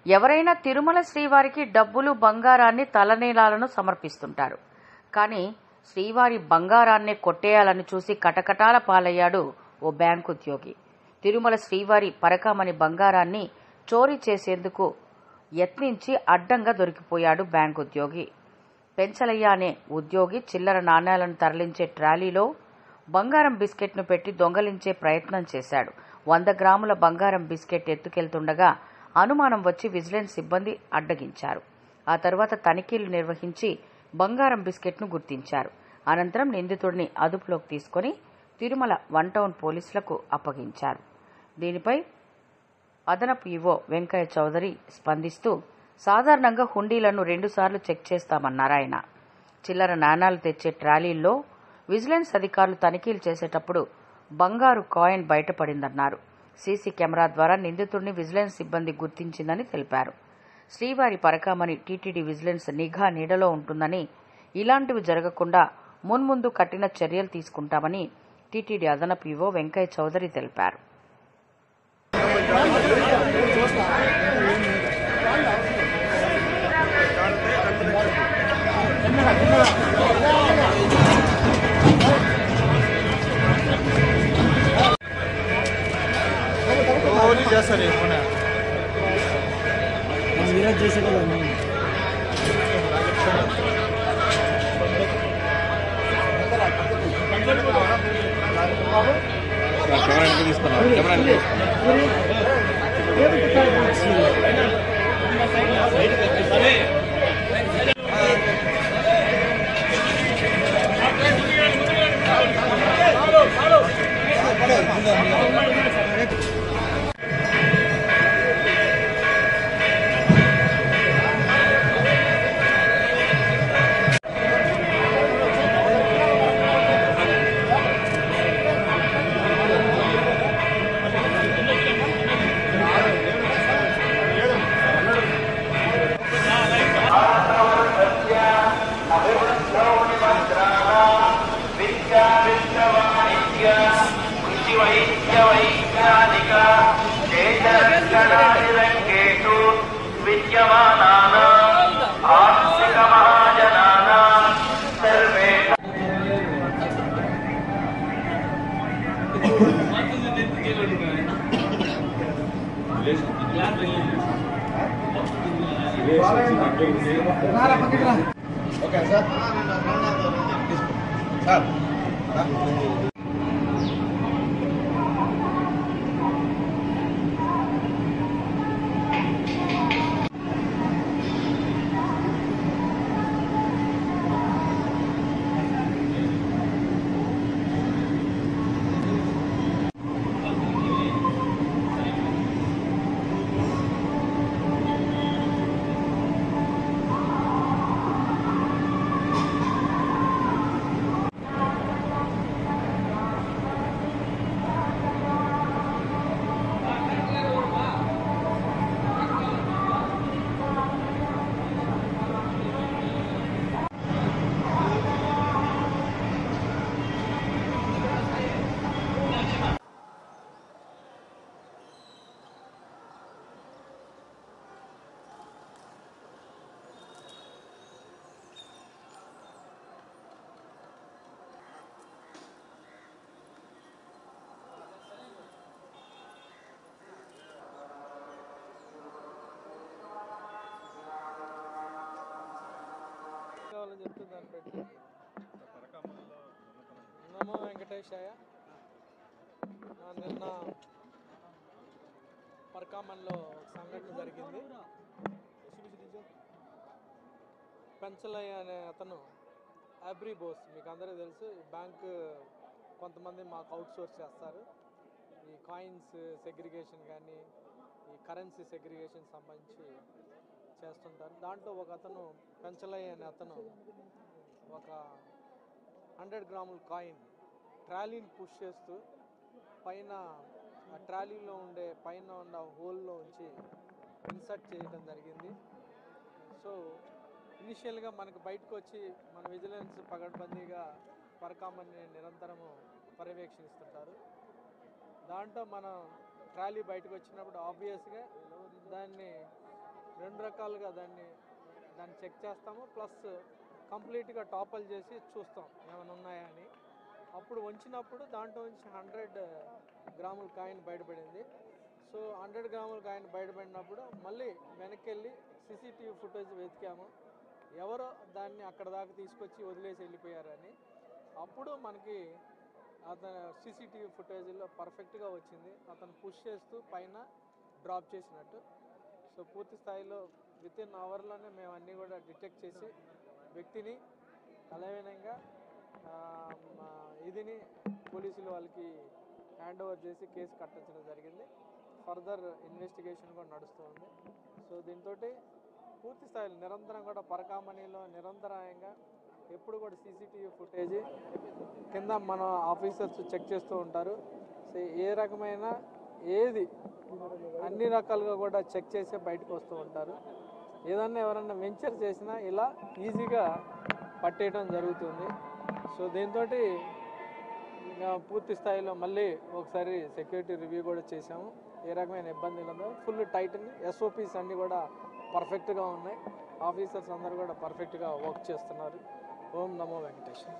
ఎవరైనా తిరుమల శ్రీవారికి డబ్బులు బంగారాన్ని తలనీలాలను సమర్పిస్తుంటారు. కానీ శ్రీవారి బంగారాన్నే కొట్టేయాలని చూసి కటకటాల పాలయ్యాడు ఓ బ్యాంకు ఉద్యోగి. తిరుమల శ్రీవారి పరకామణి బంగారాన్ని చోరీ చేసేందుకు యత్నించి అడ్డంగా దొరికిపోయాడు బ్యాంకు ఉద్యోగి. పెంచలయ్య అనే ఉద్యోగి చిల్లర నాణేలను తరలించే ట్రాలీలో బంగారం బిస్కెట్ను పెట్టి దొంగలించే ప్రయత్నం చేశాడు. 100 గ్రాముల బంగారం బిస్కెట్ ఎత్తుకెళ్తుండగా అనుమానం వచ్చి విజిలెన్స్ సిబ్బంది అడ్డగించారు. ఆ తర్వాత తనిఖీలు నిర్వహించి బంగారం బిస్కెట్ను గుర్తించారు. అనంతరం నిందితుడిని అదుపులోకి తీసుకుని తిరుమల 1 టౌన్ పోలీసులకు అప్పగించారు. దీనిపై అదనపు ఈవో వెంకయ్య చౌదరి స్పందిస్తూ సాధారణంగా హుండీలను 2 సార్లు చెక్ చేస్తామన్నారాయన. చిల్లర నాణాలు తెచ్చే ట్రాలీల్లో విజిలెన్స్ అధికారులు తనిఖీలు చేసేటప్పుడు బంగారు కాయిన్ బయటపడిందన్నారు. సీసీ కెమెరా ద్వారా నిందితుడిని విజిలెన్స్ సిబ్బంది గుర్తించిందని తెలిపారు. శ్రీవారి పరకామణి టీటీడీ విజిలెన్స్ నిఘా నీడలో ఉంటుందని, ఇలాంటివి జరగకుండా మున్ముందు కఠిన చర్యలు తీసుకుంటామని టీటీడీ అదనపు ఈవో వెంకయ్య చౌదరి తెలిపారు. Okay sir. నమో వెంకటేశాయ. నిన్న పరకామన్లో సంఘటన జరిగింది. పెంచలయ్య అనే అతను అబ్రీ బోస్, మీకు అందరికీ తెలుసు. ఈ బ్యాంకు కొంతమంది మాకు అవుట్సోర్స్ చేస్తారు. ఈ కాయిన్స్ సెగ్రిగేషన్ కానీ ఈ కరెన్సీ సెగ్రిగేషన్ సంబంధించి చేస్తుంటారు. దాంట్లో ఒక అతను పెంచలయ్య అనే అతను ఒక 100 గ్రాముల కాయిన్ ట్రాలీని పుష్ చేస్తూ పైన ఆ ట్రాలీలో ఉండే పైన ఉన్న హోల్లో ఉంచి ఇన్సర్ట్ చేయడం జరిగింది. సో ఇనిషియల్గా మనకు బయటకు వచ్చి మన విజిలెన్స్ పగడ్బందీగా పరకామణి నిరంతరము పర్యవేక్షిస్తుంటారు. దాంట్లో మన ట్రాలీ బయటకు వచ్చినప్పుడు ఆబ్వియస్గా దాన్ని రెండు రకాలుగా దాన్ని చెక్ చేస్తాము, ప్లస్ కంప్లీట్గా టాపల్ చేసి చూస్తాం ఏమైనా ఉన్నాయా అని. అప్పుడు వంచినప్పుడు దాంట్లో నుంచి 100 గ్రాముల కాయిన్ బయటపడింది. సో 100 గ్రాముల కాయిన్ బయటపడినప్పుడు మళ్ళీ వెనక్కి వెళ్ళి సీసీటీవీ ఫుటేజ్ వెతికాము, ఎవరో దాన్ని అక్కడ దాకా తీసుకొచ్చి వదిలేసి వెళ్ళిపోయారని. అప్పుడు మనకి అతను సీసీటీవీ ఫుటేజ్లో పర్ఫెక్ట్గా వచ్చింది, అతను పుష్ చేస్తూ పైన డ్రాప్ చేసినట్టు. సో పూర్తి స్థాయిలో వితిన్ అవర్లోనే మేము అన్నీ కూడా డిటెక్ట్ చేసి వ్యక్తిని బలహీనంగా ఇదిని పోలీసులు వాళ్ళకి హ్యాండ్ ఓవర్ చేసి కేసు కట్టించడం జరిగింది. ఫర్దర్ ఇన్వెస్టిగేషన్ కూడా నడుస్తుంది. సో దీంతో పూర్తి స్థాయిలో నిరంతరం కూడా పరకామణిలో నిరంతరాయంగా ఎప్పుడు కూడా సీసీటీవీ ఫుటేజ్ కింద మన ఆఫీసర్స్ చెక్ చేస్తూ ఉంటారు. సో ఏ రకమైన ఏది అన్ని రకాలుగా కూడా చెక్ చేసే బయటకు వస్తూ ఉంటారు. ఏదన్నా ఎవరన్నా వెంచర్ చేసినా ఇలా ఈజీగా పట్టేయడం జరుగుతుంది. సో దీంతో పూర్తి స్థాయిలో మళ్ళీ ఒకసారి సెక్యూరిటీ రివ్యూ కూడా చేసాము. ఏ రకమైన ఇబ్బంది లేదో ఫుల్ టైట్ని ఎస్ఓపీస్ అన్నీ కూడా పర్ఫెక్ట్గా ఉన్నాయి. ఆఫీసర్స్ అందరూ కూడా పర్ఫెక్ట్గా వర్క్ చేస్తున్నారు. ఓం నమో వెంకటేశ్వర.